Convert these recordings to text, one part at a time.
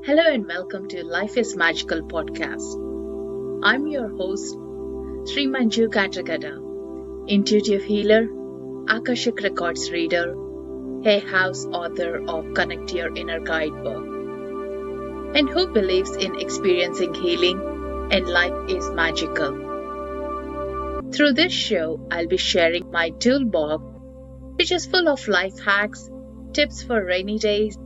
Hello and welcome to Life is Magical podcast. I'm your host, Srimanju Katragadda, intuitive healer, Akashic Records reader, Hay House author of Connect Your Inner Guidebook, and who believes in experiencing healing and life is magical. Through this show, I'll be sharing my toolbox, which is full of life hacks, tips for rainy days,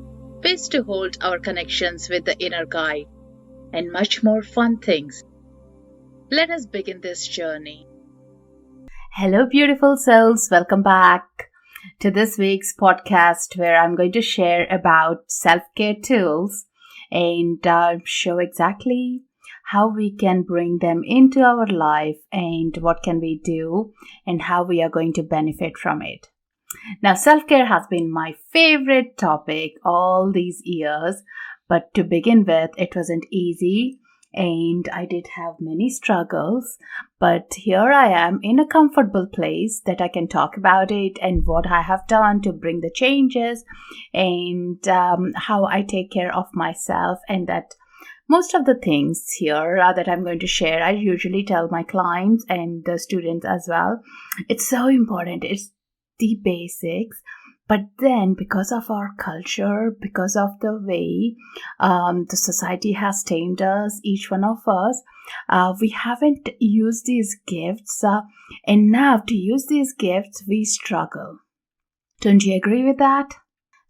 ways to hold our connections with the inner guide, and much more fun things. Let us begin this journey. Hello, beautiful souls. Welcome back to this week's podcast where I'm going to share about self-care tools and show exactly how we can bring them into our life and what can we do and how we are going to benefit from it. Now, self-care has been my favorite topic all these years, but to begin with, it wasn't easy and I did have many struggles, but here I am in a comfortable place that I can talk about it and what I have done to bring the changes and how I take care of myself, and that most of the things here that I'm going to share, I usually tell my clients and the students as well. It's so important. It's the basics, but then because of our culture, because of the way the society has tamed us, each one of us, we haven't used these gifts enough. To use these gifts, we struggle. Don't you agree with that?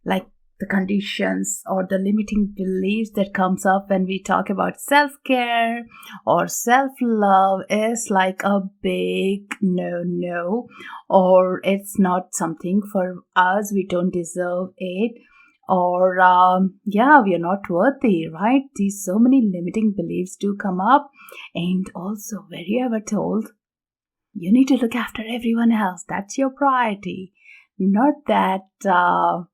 Like the conditions or the limiting beliefs that comes up when we talk about self-care or self-love is like a big no, or it's not something for us, we don't deserve it, or we are not worthy, right? These so many limiting beliefs do come up. And also, were you ever told you need to look after everyone else? That's your priority, not that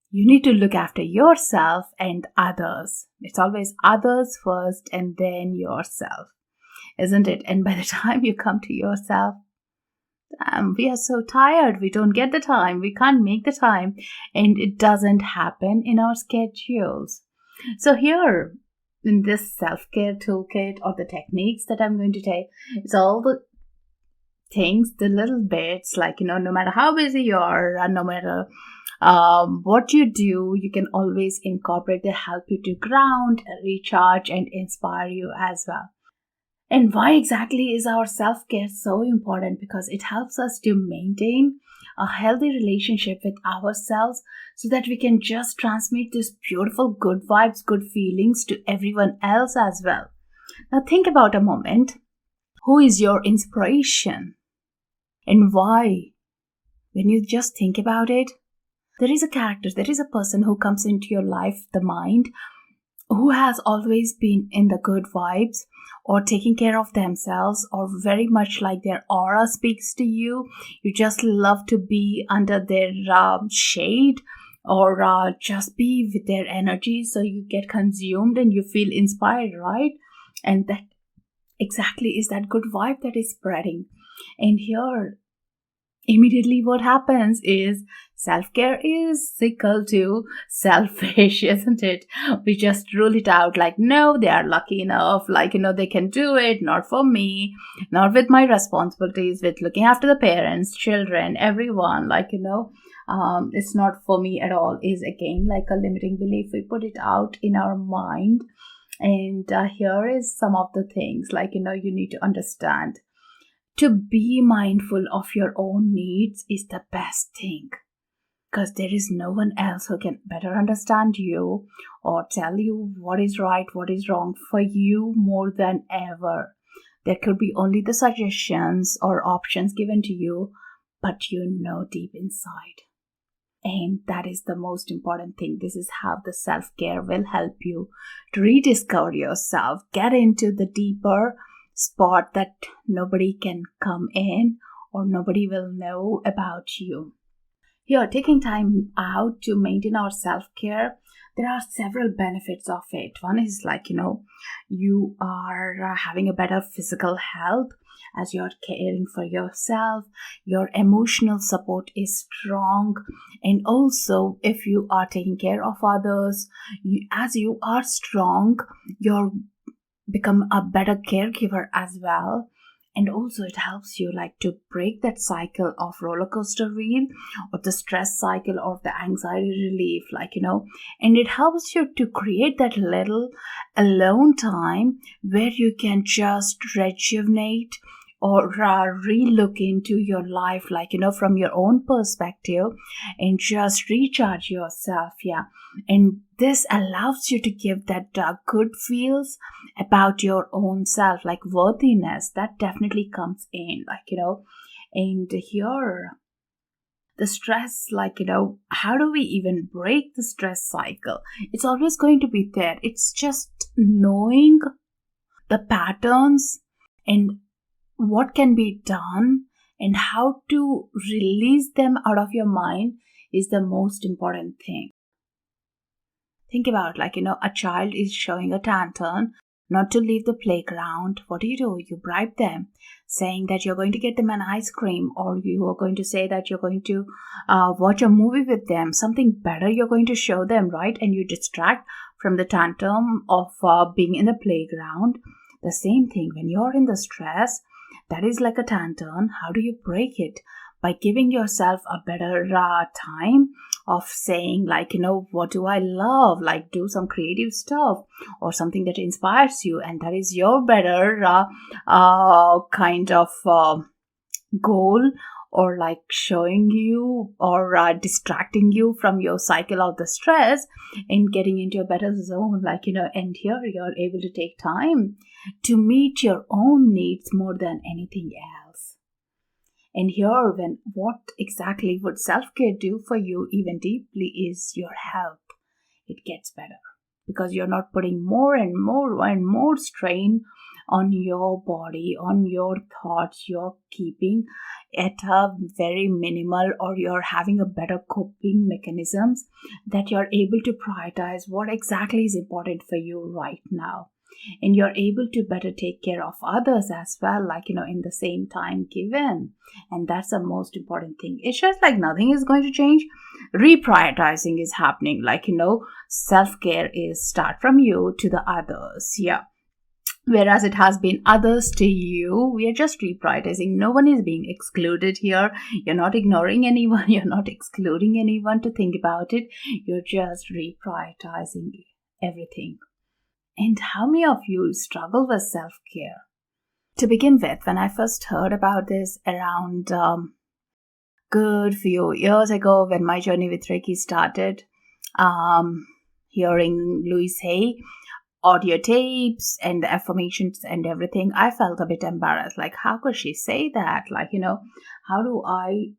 you need to look after yourself and others. It's always others first and then yourself, isn't it? And by the time you come to yourself, we are so tired. We don't get the time. We can't make the time. And it doesn't happen in our schedules. So here in this self-care toolkit or the techniques that I'm going to take, it's all the things, the little bits, like, no matter how busy you are, no matter what you do, you can always incorporate. They help you to ground, recharge, and inspire you as well. And why exactly is our self-care so important? Because it helps us to maintain a healthy relationship with ourselves so that we can just transmit this beautiful good vibes, good feelings to everyone else as well. Now think about a moment. Who is your inspiration? And why? When you just think about it, there is a character, there is a person who comes into your life, the mind, who has always been in the good vibes or taking care of themselves, or very much like their aura speaks to you. You just love to be under their shade or just be with their energy, so you get consumed and you feel inspired, right? And that exactly is that good vibe that is spreading. And here, immediately what happens is self-care is equal to selfish, isn't it? We just rule it out like, no, they are lucky enough, like, they can do it, not for me, not with my responsibilities, with looking after the parents, children, everyone, like, it's not for me at all, is again like a limiting belief. We put it out in our mind. And here is some of the things, like, you need to understand. To be mindful of your own needs is the best thing, because there is no one else who can better understand you or tell you what is right, what is wrong for you more than ever. There could be only the suggestions or options given to you, but deep inside. And that is the most important thing. This is how the self-care will help you to rediscover yourself, get into the deeper spot that nobody can come in or nobody will know about you. Here, taking time out to maintain our self-care, there are several benefits of it. One is like, you are having a better physical health. as you're caring for yourself, your emotional support is strong. And also, if you are taking care of others, as you are strong, you're become a better caregiver as well. And also it helps you like to break that cycle of roller coaster wheel, or the stress cycle, or the anxiety relief, and it helps you to create that little alone time where you can just rejuvenate or re-look into your life, from your own perspective, and just recharge yourself. And this allows you to give that good feels about your own self, like worthiness that definitely comes in, and here the stress, how do we even break the stress cycle? It's always going to be there. It's just knowing the patterns and what can be done and how to release them out of your mind is the most important thing. Think about, a child is showing a tantrum not to leave the playground. What do? You bribe them, saying that you're going to get them an ice cream, or you are going to say that you're going to watch a movie with them, something better you're going to show them, right? And you distract from the tantrum of being in the playground. The same thing, when you're in the stress, that is like a tantrum. How do you break it? By giving yourself a better time of saying, what do I love? Do some creative stuff or something that inspires you, and that is your better kind of goal, or showing you or distracting you from your cycle of the stress and getting into a better zone, and here you're able to take time to meet your own needs more than anything else. And here, what exactly would self-care do for you even deeply is your health. It gets better because you're not putting more and more and more strain on your body, on your thoughts. You're keeping at a very minimal, or you're having a better coping mechanisms that you're able to prioritize what exactly is important for you right now. And you're able to better take care of others as well, in the same time given. And that's the most important thing. It's just nothing is going to change. Reprioritizing is happening. Self-care is start from you to the others. Whereas it has been others to you, we are just reprioritizing. No one is being excluded here. You're not ignoring anyone. You're not excluding anyone to think about it. You're just reprioritizing everything. And how many of you struggle with self-care? To begin with, when I first heard about this around good few years ago, when my journey with Reiki started, hearing Louise Hay audio tapes and the affirmations and everything, I felt a bit embarrassed. How could she say that? How do I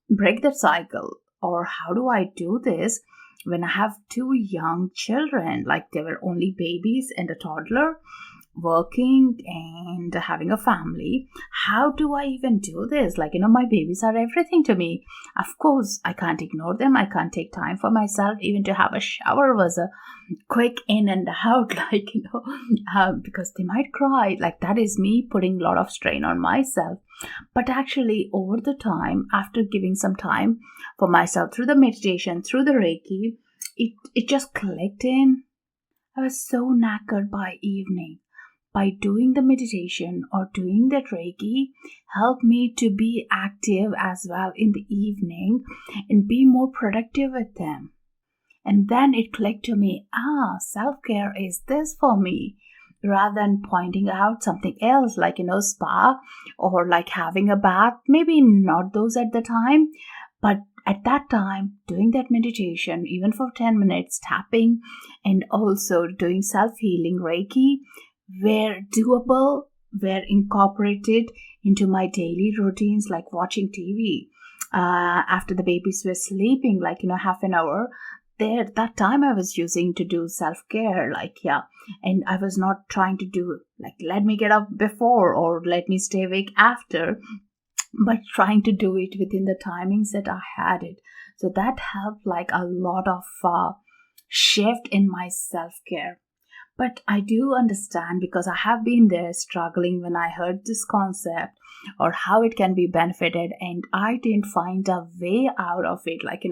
break that cycle? Or how do I do this when I have two young children? They were only babies and a toddler, working and having a family. How do I even do this? My babies are everything to me. Of course, I can't ignore them. I can't take time for myself. Even to have a shower was a quick in and out, because they might cry. That is me putting a lot of strain on myself. But actually, over the time, after giving some time for myself through the meditation, through the Reiki, it just clicked in. I was so knackered by evening. By doing the meditation or doing the Reiki, helped me to be active as well in the evening and be more productive with them. And then it clicked to me, self-care is this for me. Rather than pointing out something else, spa or having a bath, maybe not those at the time, but at that time, doing that meditation, even for 10 minutes, tapping, and also doing self-healing Reiki, were doable, were incorporated into my daily routines, like watching TV after the babies were sleeping, half an hour. That time I was using to do self-care, and I was not trying to do let me get up before or let me stay awake after, but trying to do it within the timings that I had it. So that helped a lot of shift in my self-care. But I do understand, because I have been there struggling when I heard this concept or how it can be benefited, and I didn't find a way out of it. Like,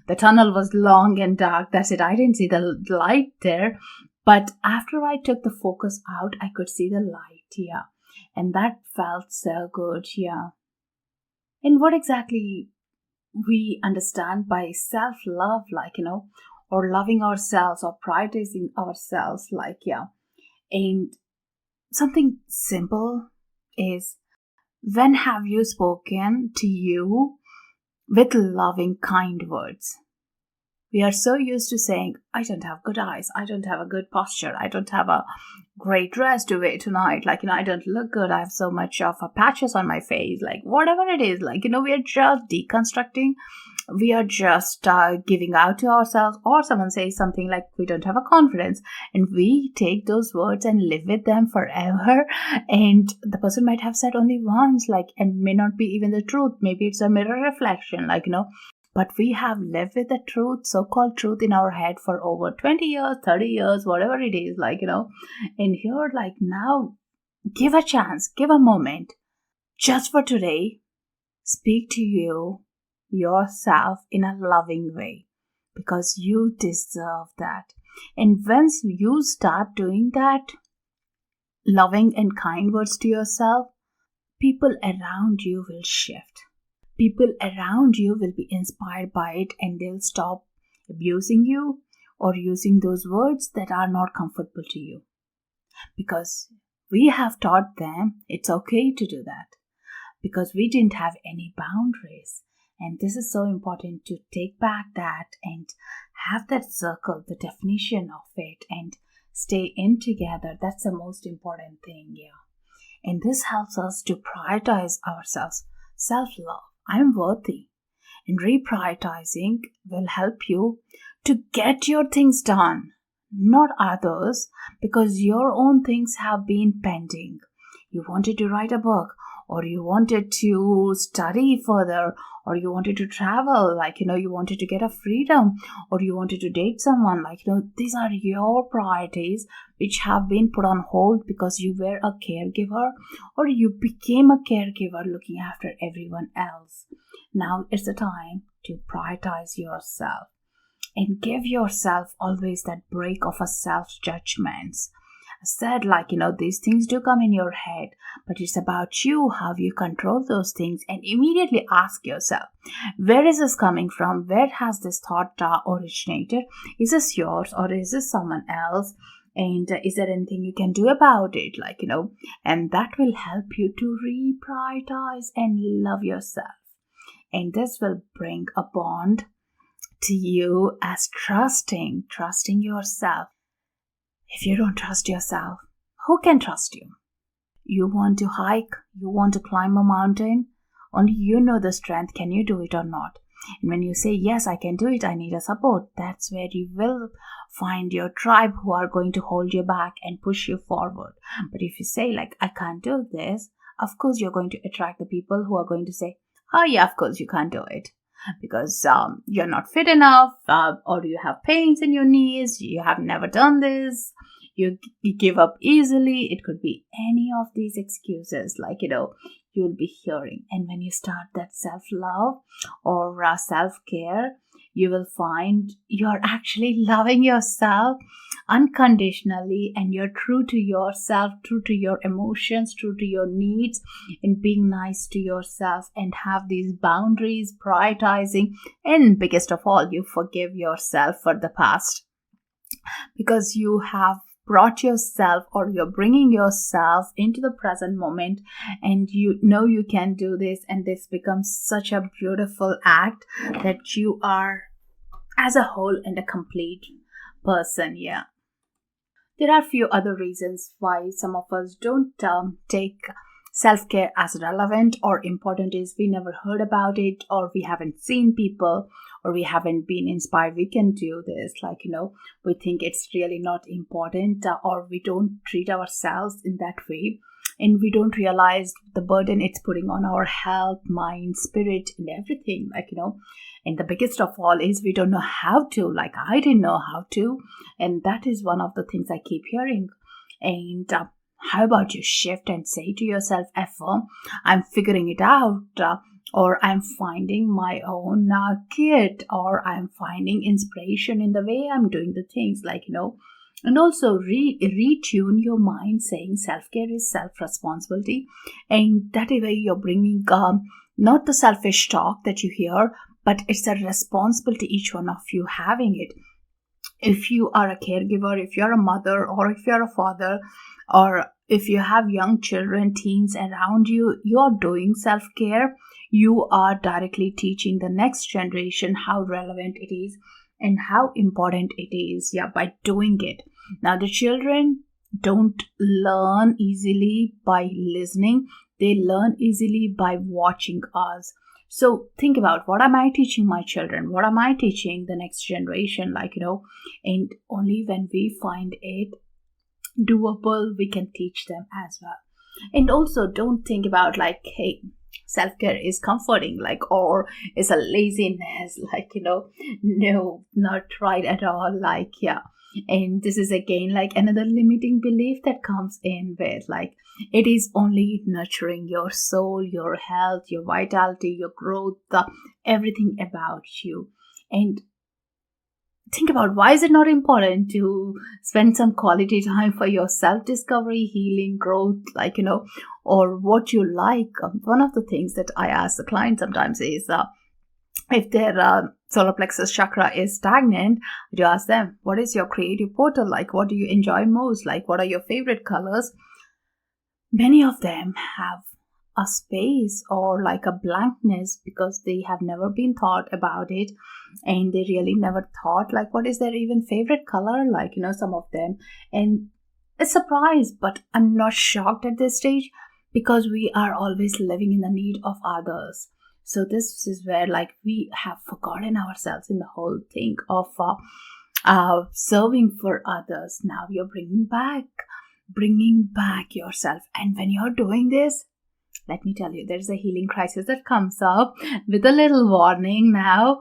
the tunnel was long and dark. That's it. I didn't see the light there. But after I took the focus out, I could see the light. Yeah. And that felt so good. Yeah. And what exactly we understand by self-love, or loving ourselves or prioritizing ourselves, and something simple is, when have you spoken to you with loving, kind words? We are so used to saying, I don't have good eyes, I don't have a good posture, I don't have a great dress to wear tonight, I don't look good, I have so much of patches on my face, whatever it is, we are just deconstructing, we are just giving out to ourselves, or someone says something like we don't have a confidence, and we take those words and live with them forever. And the person might have said only once, and may not be even the truth, maybe it's a mirror reflection, but we have lived with the truth, so-called truth, in our head for over 20 years, 30 years, whatever it is, and here, now, give a chance, give a moment, just for today, speak to yourself in a loving way, because you deserve that. And once you start doing that, loving and kind words to yourself, people around you will shift. People around you will be inspired by it, and they'll stop abusing you or using those words that are not comfortable to you. Because we have taught them it's okay to do that, because we didn't have any boundaries. And this is so important, to take back that and have that circle, the definition of it, and stay in together. That's the most important thing, yeah. And this helps us to prioritize ourselves. Self-love, I'm worthy. And reprioritizing will help you to get your things done, not others, because your own things have been pending. You wanted to write a book, or you wanted to study further, or you wanted to travel, you wanted to get a freedom, or you wanted to date someone, these are your priorities which have been put on hold because you were a caregiver, or you became a caregiver looking after everyone else. Now it's the time to prioritize yourself and give yourself always that break of a self-judgment. I said, these things do come in your head, but it's about you, how you control those things, and immediately ask yourself, where is this coming from? Where has this thought originated? Is this yours, or is this someone else? And is there anything you can do about it? And that will help you to reprioritize and love yourself. And this will bring a bond to you as trusting yourself. If you don't trust yourself, who can trust you? You want to hike, you want to climb a mountain, only you know the strength, can you do it or not? And when you say, yes, I can do it, I need a support, that's where you will find your tribe who are going to hold you back and push you forward. But if you say, I can't do this, of course you're going to attract the people who are going to say, oh yeah, of course you can't do it, because you're not fit enough, or you have pains in your knees, you have never done this, you give up easily. It could be any of these excuses, you'll be hearing. And when you start that self-love or self-care, you will find you're actually loving yourself unconditionally, and you're true to yourself, true to your emotions, true to your needs, and being nice to yourself, and have these boundaries, prioritizing, and biggest of all, you forgive yourself for the past, because you have brought yourself, or you're bringing yourself into the present moment, and you know you can do this, and this becomes such a beautiful act that you are as a whole and a complete person. Yeah, there are a few other reasons why some of us don't take self-care as relevant or important. Is we never heard about it, or we haven't seen people, or we haven't been inspired we can do this, we think it's really not important, or we don't treat ourselves in that way. and we don't realize the burden it's putting on our health, mind, spirit, and everything, and the biggest of all is we don't know how to, I didn't know how to, and that is one of the things I keep hearing. And how about you shift and say to yourself, affirm, I'm figuring it out, or I'm finding my own kit, or I'm finding inspiration in the way I'm doing the things, and also retune your mind, saying self-care is self-responsibility, and that is where you're bringing not the selfish talk that you hear, but it's a responsibility each one of you having it. If you are a caregiver, if you're a mother, or if you're a father, or if you have young children, teens around you, you are doing self-care. You are directly teaching the next generation how relevant it is and how important it is, by doing it. Now, the children don't learn easily by listening. They learn easily by watching us. So think about, what am I teaching my children? What am I teaching the next generation? And only when we find it doable, we can teach them as well. And also don't think about hey, self-care is comforting, or is a laziness, no, not right at all, and this is again another limiting belief that comes in with it is only nurturing your soul, your health, your vitality, your growth, everything about you. And think about, why is it not important to spend some quality time for your self-discovery, healing, growth, or what you like. One of the things that I ask the client sometimes is, if their solar plexus chakra is stagnant, you ask them, what is your creative portal like? What do you enjoy most? What are your favorite colors? Many of them have a space or a blankness because they have never been thought about it, and they really never thought what is their even favorite color, some of them. And it's a surprise, but I'm not shocked at this stage, because we are always living in the need of others. So this is where we have forgotten ourselves in the whole thing of serving for others. Now you're bringing back yourself. And when you're doing this, let me tell you, there's a healing crisis that comes up with a little warning now.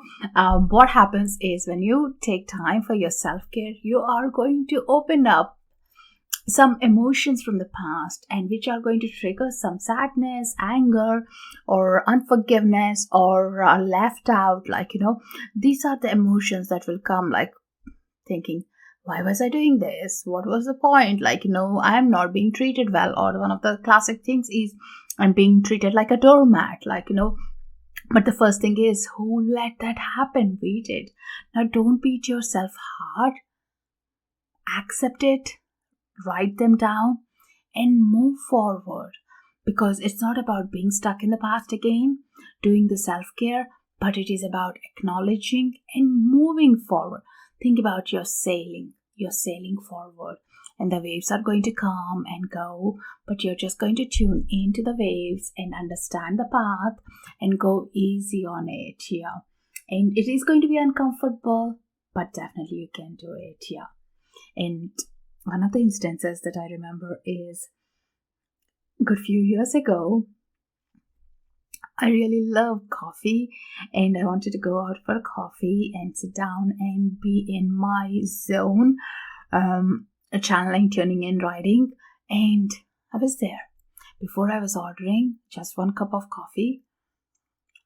What happens is, when you take time for your self-care, you are going to open up some emotions from the past, and which are going to trigger some sadness, anger, or unforgiveness, or left out. These are the emotions that will come, thinking, why was I doing this? What was the point? I'm not being treated well. Or one of the classic things is, I'm being treated like a doormat, But the first thing is, who let that happen? We did. Now, don't beat yourself hard. Accept it, write them down, and move forward. Because it's not about being stuck in the past again, doing the self-care, but it is about acknowledging and moving forward. Think about you're sailing forward, and the waves are going to come and go, but you're just going to tune into the waves and understand the path and go easy on it. And it is going to be uncomfortable, but definitely you can do it. And one of the instances that I remember is, a good few years ago, I really love coffee, and I wanted to go out for a coffee and sit down and be in my zone, channeling, tuning in, writing. And I was there. Before I was ordering just one cup of coffee,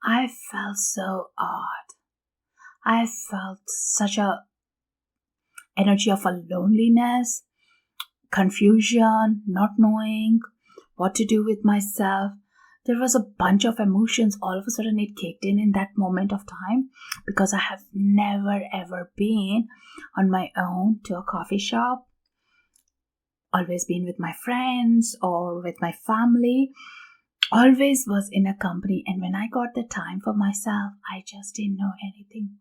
I felt so odd. I felt such a energy of a loneliness, confusion, not knowing what to do with myself. There was a bunch of emotions. All of a sudden it kicked in that moment of time, because I have never ever been on my own to a coffee shop. Always been with my friends or with my family. Always was in a company. And when I got the time for myself, I just didn't know anything.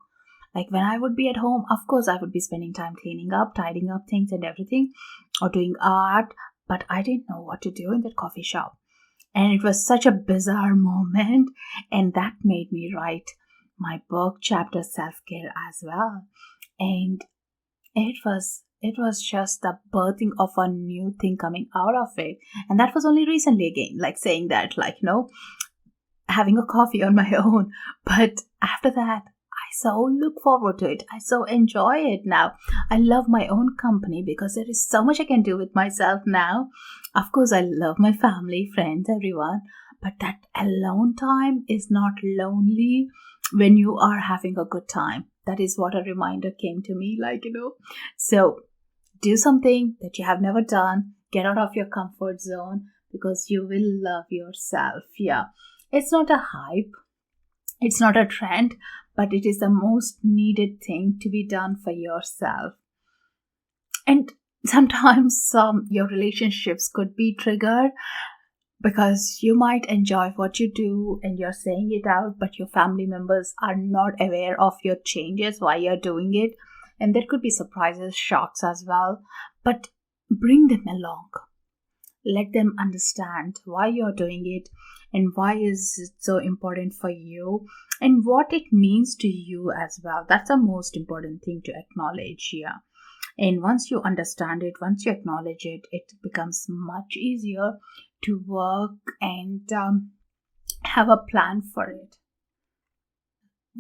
When I would be at home, of course I would be spending time cleaning up, tidying up things and everything, or doing art, but I didn't know what to do in that coffee shop. And it was such a bizarre moment, and that made me write my book chapter, Self-Care, as well. And it was It was just the birthing of a new thing coming out of it. And that was only recently again, like saying that, having a coffee on my own. But after that, I so look forward to it. I so enjoy it now. I love my own company because there is so much I can do with myself now. Of course, I love my family, friends, everyone. But that alone time is not lonely when you are having a good time. That is what a reminder came to me, So do something that you have never done. Get out of your comfort zone because you will love yourself. Yeah. It's not a hype. It's not a trend, but it is the most needed thing to be done for yourself. And sometimes your relationships could be triggered because you might enjoy what you do and you're saying it out, but your family members are not aware of your changes, why you're doing it. And there could be surprises, shocks as well. But bring them along. Let them understand why you're doing it and why is it so important for you and what it means to you as well. That's the most important thing to acknowledge here. And once you understand it, once you acknowledge it, it becomes much easier to work and have a plan for it.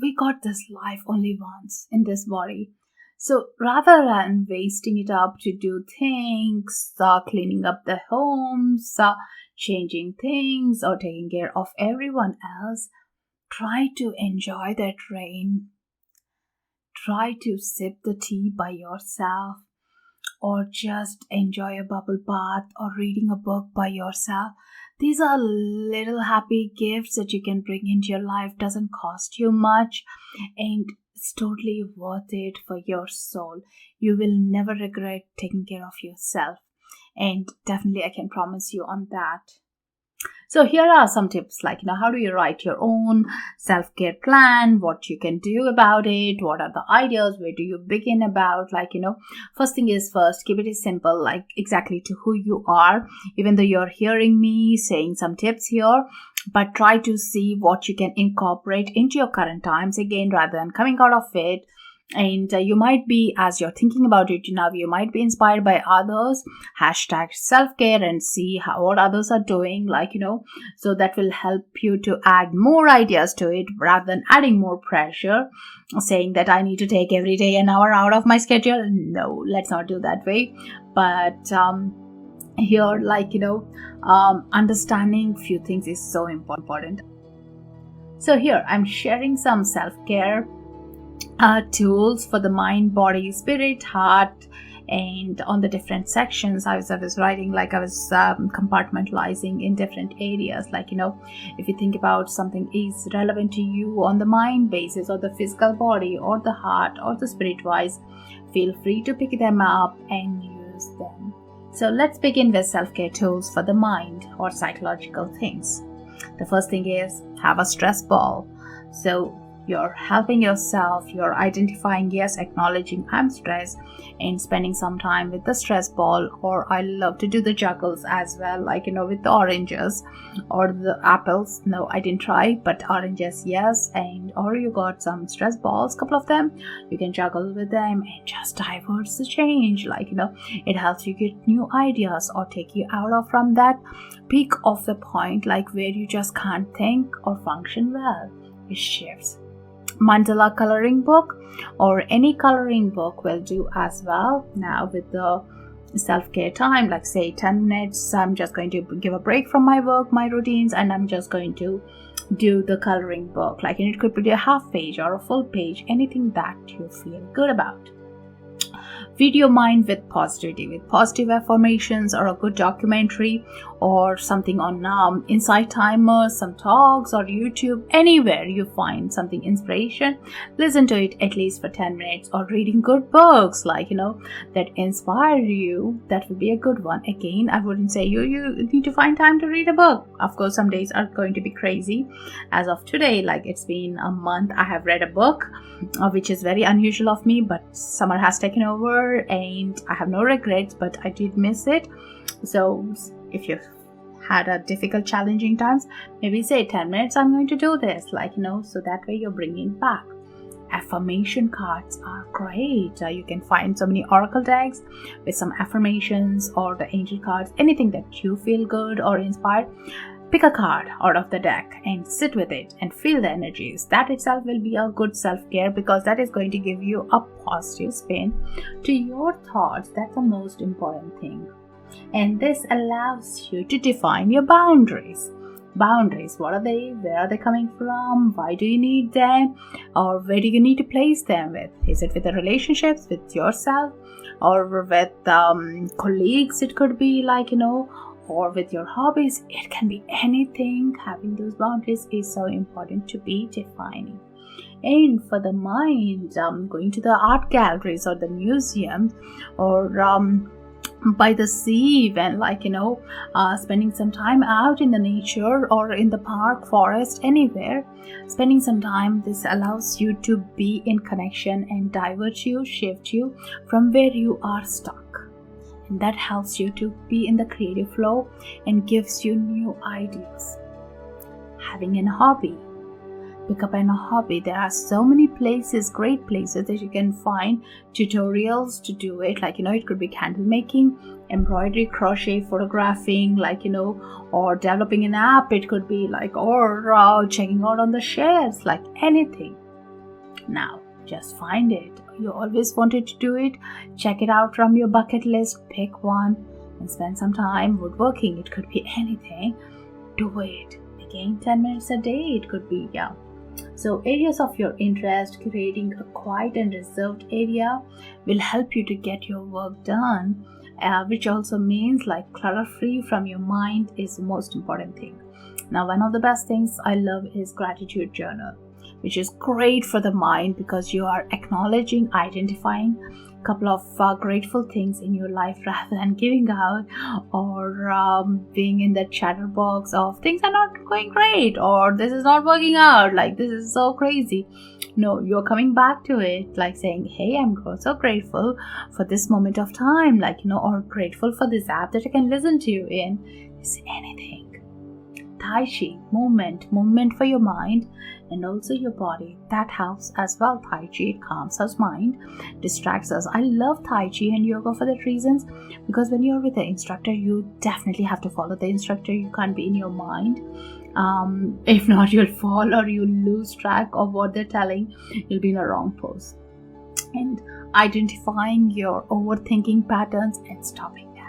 We got this life only once in this body. So rather than wasting it up to do things, cleaning up the homes, changing things, or taking care of everyone else, try to enjoy that rain. Try to sip the tea by yourself, or just enjoy a bubble bath or reading a book by yourself. These are little happy gifts that you can bring into your life. Doesn't cost you much and it's totally worth it for your soul. You will never regret taking care of yourself. And definitely I can promise you on that. So here are some tips how do you write your own self-care plan, what you can do about it, what are the ideas, where do you begin about, first thing is first, keep it simple, exactly to who you are, even though you're hearing me saying some tips here, but try to see what you can incorporate into your current times again rather than coming out of it. And you might be, as you're thinking about it now, you might be inspired by others. Hashtag self-care and see what others are doing, so that will help you to add more ideas to it rather than adding more pressure, saying that I need to take every day an hour out of my schedule. No, let's not do that way. But here, understanding few things is so important. So here, I'm sharing some self-care tools for the mind, body, spirit, heart, and on the different sections I was writing, I was compartmentalizing in different areas, if you think about something is relevant to you on the mind basis or the physical body or the heart or the spirit wise, feel free to pick them up and use them. So let's begin with self-care tools for the mind or psychological things. The first thing is have a stress ball. So you're helping yourself, you're identifying, yes, acknowledging I'm stressed and spending some time with the stress ball. Or I love to do the juggles as well, with the oranges or the apples. No, I didn't try, but oranges, yes. And or you got some stress balls, couple of them, you can juggle with them and just diverse the change. It helps you get new ideas or take you out of from that peak of the point, where you just can't think or function well. It shifts. Mandala coloring book or any coloring book will do as well. Now with the self-care time, say 10 minutes, I'm just going to give a break from my work, my routines, and I'm just going to do the coloring book. And it could be a half page or a full page, anything that you feel good about. Feed your mind with positivity, with positive affirmations or a good documentary or something on Insight Timer, some talks or YouTube, anywhere you find something inspiration, listen to it at least for 10 minutes or reading good books that inspire you. That would be a good one. Again, I wouldn't say you need to find time to read a book. Of course, some days are going to be crazy. As of today, it's been a month, I have read a book, which is very unusual of me, but summer has taken over and I have no regrets, but I did miss it. So if you've had a difficult, challenging times, maybe say 10 minutes I'm going to do this, so that way you're bringing back. Affirmation cards are great. You can find so many oracle decks with some affirmations or the angel cards, anything that you feel good or inspired. Pick a card out of the deck and sit with it and feel the energies. That itself will be a good self-care, because that is going to give you a positive spin to your thoughts. That's the most important thing. And this allows you to define your boundaries. Boundaries, what are they? Where are they coming from? Why do you need them? Or where do you need to place them with? Is it with the relationships, with yourself, or with colleagues? It could be or with your hobbies. It can be anything. Having those boundaries is so important to be defining. And for the mind, going to the art galleries or the museums, or by the sea, when spending some time out in the nature or in the park, forest, anywhere, spending some time, this allows you to be in connection and divert you, shift you from where you are stuck. And that helps you to be in the creative flow and gives you new ideas. Having a hobby. Pick up a hobby. There are so many places, great places that you can find tutorials to do it. It could be candle making, embroidery, crochet, photographing, or developing an app. It could be or checking out on the shares, anything. Now, just find it. You always wanted to do it. Check it out from your bucket list. Pick one and spend some time woodworking. It could be anything. Do it. Again, 10 minutes a day. It could be, So areas of your interest, creating a quiet and reserved area will help you to get your work done, which also means clutter-free from your mind is the most important thing. Now, one of the best things I love is gratitude journal, which is great for the mind because you are acknowledging, identifying a couple of grateful things in your life rather than giving out or being in that chatterbox of things are not going great or this is not working out, this is so crazy. No, you're coming back to it, saying, hey, I'm so grateful for this moment of time, or grateful for this app that I can listen to you in. It's anything. Tai Chi, movement for your mind and also your body. That helps as well. Tai Chi, it calms us mind, distracts us. I love Tai Chi and yoga for that reasons, because when you're with the instructor, you definitely have to follow the instructor. You can't be in your mind. If not, you'll fall or you'll lose track of what they're telling. You'll be in a wrong pose. And identifying your overthinking patterns and stopping them.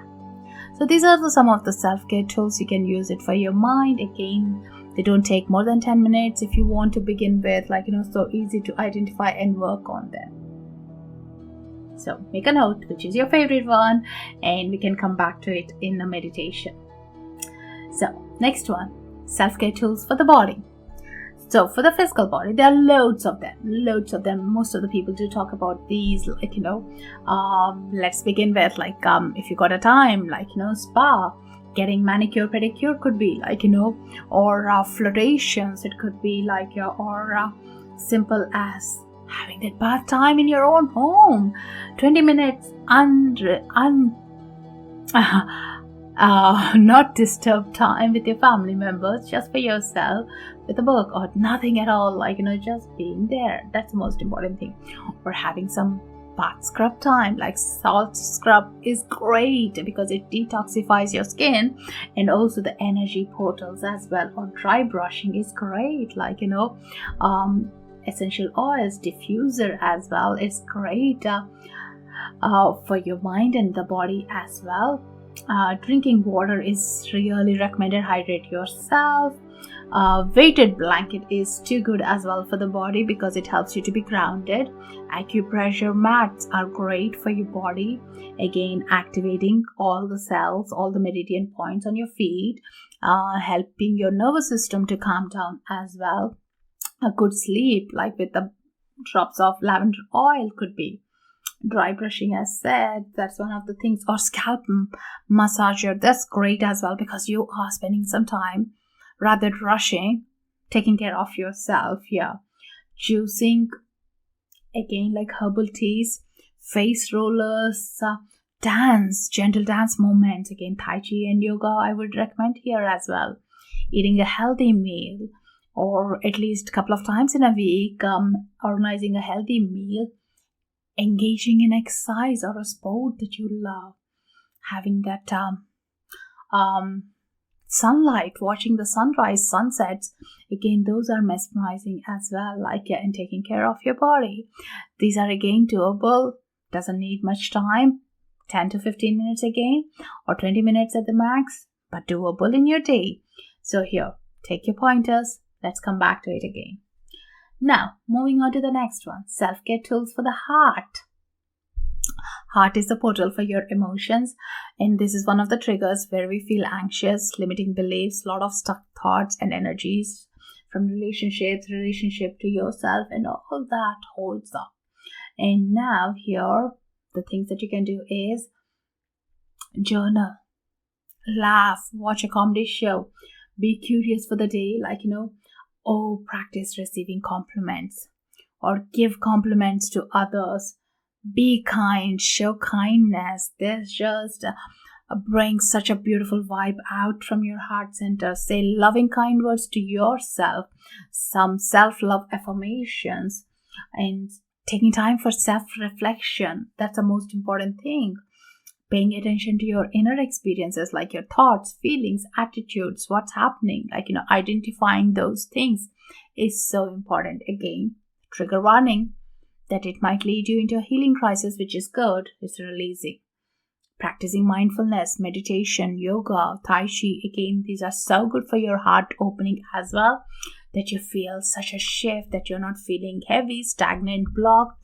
So these are some of the self-care tools. You can use it for your mind. Again, they don't take more than 10 minutes if you want to begin with, so easy to identify and work on them. So make a note, which is your favorite one, and we can come back to it in a meditation. So next one, self-care tools for the body. So for the physical body, there are loads of them. Most of the people do talk about these, let's begin with if you got a time, spa, getting manicure, pedicure could be or flotations. It could be or simple as having that bath time in your own home, 20 minutes not disturbed time with your family members, just for yourself with a book or nothing at all, just being there. That's the most important thing. Or having some bath scrub time, salt scrub is great because it detoxifies your skin and also the energy portals as well. Or dry brushing is great, essential oils, diffuser as well. It's great for your mind and the body as well. Drinking water is really recommended. Hydrate yourself. Weighted blanket is too good as well for the body because it helps you to be grounded. Acupressure mats are great for your body, again activating all the cells, all the meridian points on your feet, helping your nervous system to calm down as well. A good sleep, with the drops of lavender oil, could be. Dry brushing, as said, that's one of the things. Or scalp massager, that's great as well because you are spending some time rather than rushing, taking care of yourself. Juicing, again, herbal teas, face rollers, dance, gentle dance movements, again Tai Chi and yoga I would recommend here as well. Eating a healthy meal or at least a couple of times in a week, organizing a healthy meal, engaging in exercise or a sport that you love, having that sunlight, watching the sunrise, sunsets. Again, those are mesmerizing as well, and taking care of your body. These are again doable, doesn't need much time, 10 to 15 minutes again, or 20 minutes at the max, but doable in your day. So here, take your pointers. Let's come back to it again. Now, moving on to the next one, self-care tools for the heart. Heart is the portal for your emotions, and this is one of the triggers where we feel anxious, limiting beliefs, a lot of stuck thoughts and energies from relationship to yourself, and all that holds up. And now here, the things that you can do is journal, laugh, watch a comedy show, be curious for the day, practice receiving compliments or give compliments to others. Be kind, show kindness. This just brings such a beautiful vibe out from your heart center. Say loving, kind words to yourself, some self-love affirmations, and taking time for self-reflection. That's the most important thing. Paying attention to your inner experiences, like your thoughts, feelings, attitudes, what's happening, identifying those things is so important. Again, trigger warning that it might lead you into a healing crisis, which is good. It's releasing. Practicing mindfulness, meditation, yoga, Tai Chi. Again, these are so good for your heart opening as well, that you feel such a shift, that you're not feeling heavy, stagnant, blocked,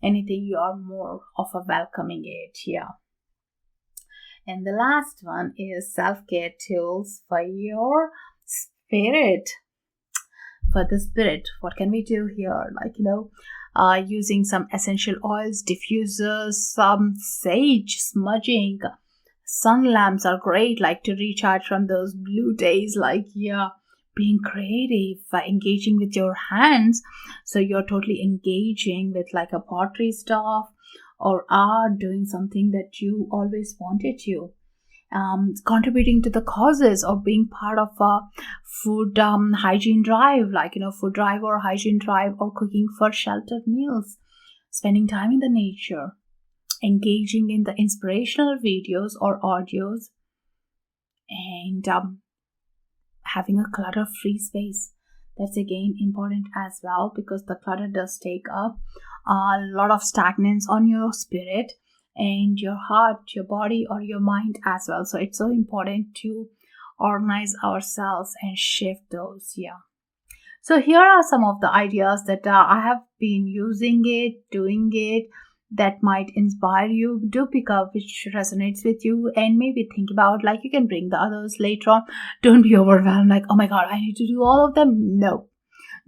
anything. You are more of a welcoming it here. And the last one is self-care tools for your spirit. For the spirit, what can we do here? Using some essential oils, diffusers, some sage, smudging. Sun lamps are great, to recharge from those blue days. Being creative, engaging with your hands. So you're totally engaging with a pottery stuff or art, doing something that you always wanted to. Contributing to the causes or being part of a food hygiene drive, food drive or hygiene drive, or cooking for sheltered meals, spending time in the nature, engaging in the inspirational videos or audios, and having a clutter-free space. That's again important as well, because the clutter does take up a lot of stagnance on your spirit and your heart, your body, or your mind as well. So it's so important to organize ourselves and shift those. So here are some of the ideas that I have been doing it, that might inspire you. Do pick up which resonates with you, and maybe think about, you can bring the others later on. Don't be overwhelmed, oh my god, I need to do all of them. No.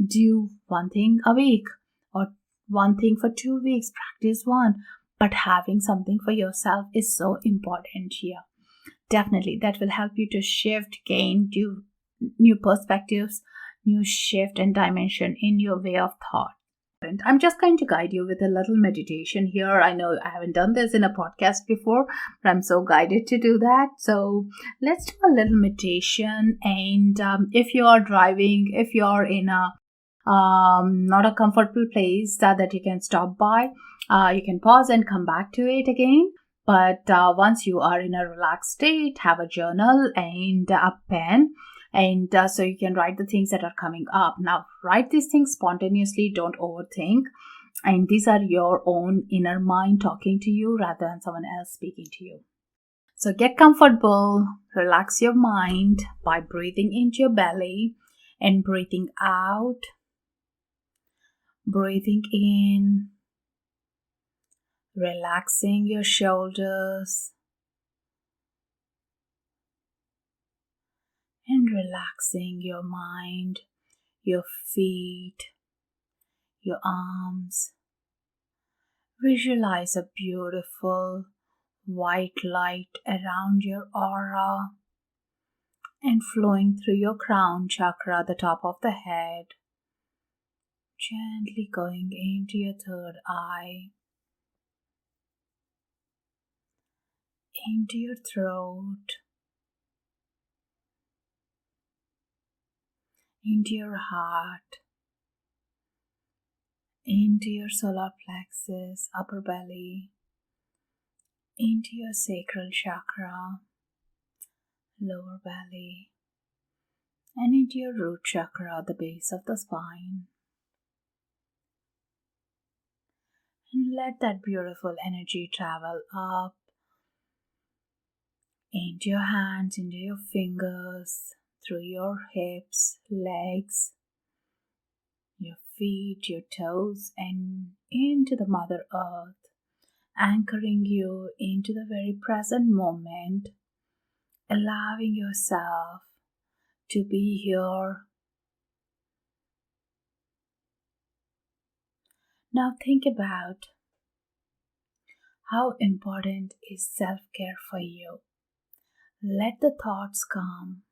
Do one thing a week or one thing for 2 weeks. Practice one. But having something for yourself is so important here. Definitely, that will help you to shift, gain new perspectives, new shift and dimension in your way of thought. And I'm just going to guide you with a little meditation here. I know I haven't done this in a podcast before, but I'm so guided to do that. So let's do a little meditation. And if you are driving, if you're in a not a comfortable place that you can stop by, you can pause and come back to it again. But once you are in a relaxed state, have a journal and a pen, and so you can write the things that are coming up. Now, write these things spontaneously. Don't overthink. And these are your own inner mind talking to you rather than someone else speaking to you. So get comfortable, relax your mind by breathing into your belly and breathing out. Breathing in, relaxing your shoulders, and relaxing your mind, your feet, your arms. Visualize a beautiful white light around your aura and flowing through your crown chakra, the top of the head, gently going into your third eye, into your throat, into your heart, into your solar plexus, upper belly, into your sacral chakra, lower belly, and into your root chakra, the base of the spine. And let that beautiful energy travel up into your hands, into your fingers, through your hips, legs, your feet, your toes, and into the Mother Earth, anchoring you into the very present moment, allowing yourself to be here. Now think about how important is self-care for you. Let the thoughts come.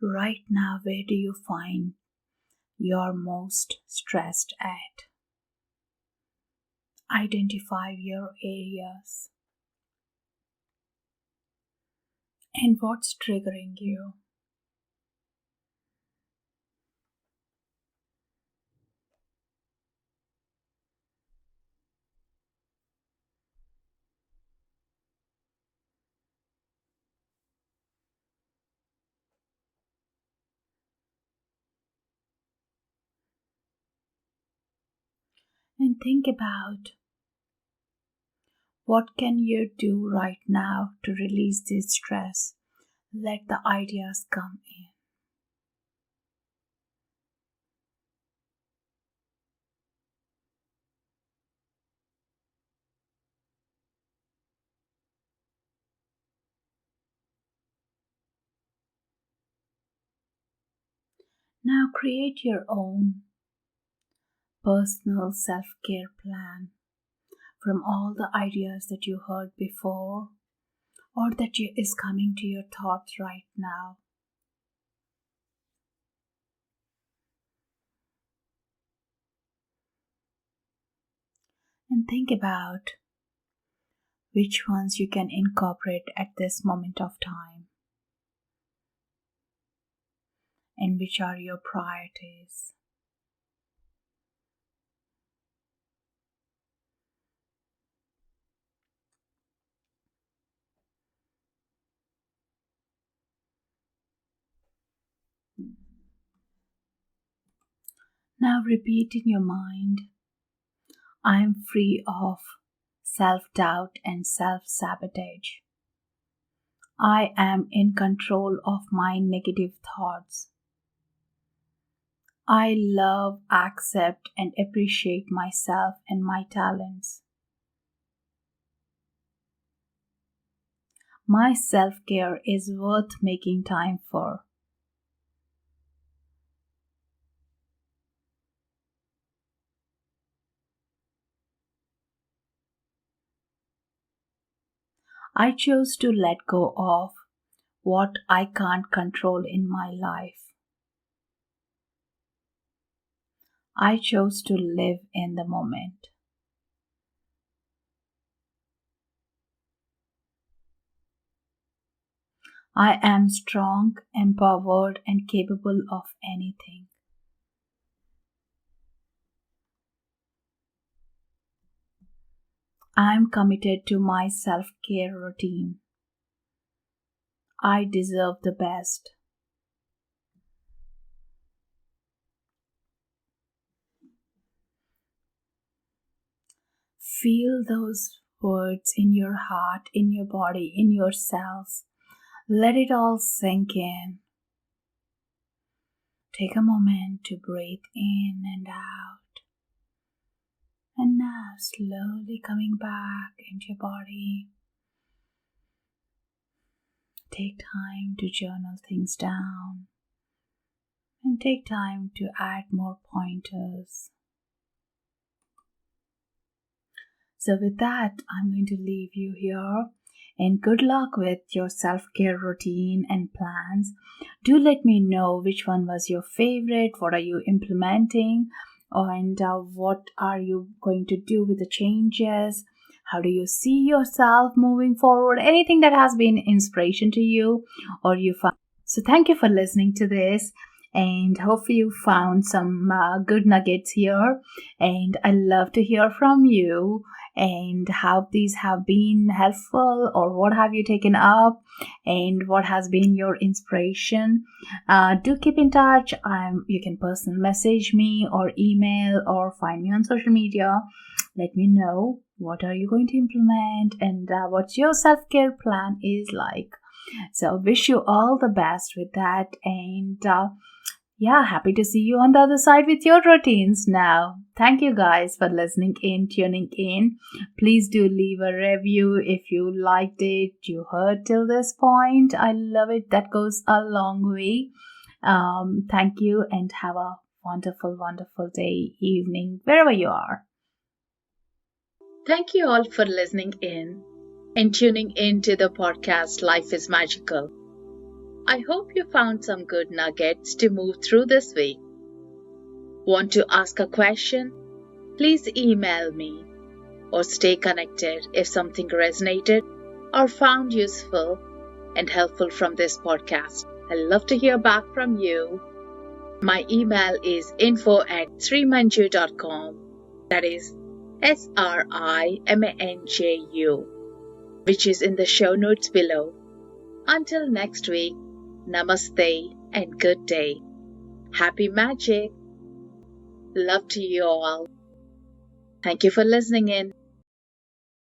Right now, where do you find you're most stressed at? Identify your areas and what's triggering you. And think about what can you do right now to release this stress. Let the ideas come in. Now create your own personal self-care plan from all the ideas that you heard before or that is coming to your thoughts right now. And think about which ones you can incorporate at this moment of time and which are your priorities. Now repeat in your mind, I am free of self-doubt and self-sabotage. I am in control of my negative thoughts. I love, accept, and appreciate myself and my talents. My self-care is worth making time for. I chose to let go of what I can't control in my life. I chose to live in the moment. I am strong, empowered, and capable of anything. I am committed to my self-care routine. I deserve the best. Feel those words in your heart, in your body, in your cells. Let it all sink in. Take a moment to breathe in and out. And now slowly coming back into your body. Take time to journal things down. And take time to add more pointers. So with that, I'm going to leave you here. And good luck with your self-care routine and plans. Do let me know which one was your favorite. What are you implementing? And what are you going to do with the changes? How do you see yourself moving forward? Anything that has been inspiration to you or you found. So thank you for listening to this, and hopefully you found some good nuggets here. And I love to hear from you and how these have been helpful, or what have you taken up, and what has been your inspiration. Do keep in touch. You can personal message me or email or find me on social media. Let me know what are you going to implement and what your self-care plan is like. So wish you all the best with that, and happy to see you on the other side with your routines now. Thank you guys for listening in, tuning in. Please do leave a review if you liked it, you heard till this point. I love it. That goes a long way. Thank you, and have a wonderful, wonderful day, evening, wherever you are. Thank you all for listening in and tuning in to the podcast Life is Magical. I hope you found some good nuggets to move through this week. Want to ask a question? Please email me or stay connected if something resonated or found useful and helpful from this podcast. I love to hear back from you. My email is info@srimanju.com. That is SRIMANJU, which is in the show notes below. Until next week, Namaste and good day. Happy magic. Love to you all. Thank you for listening in.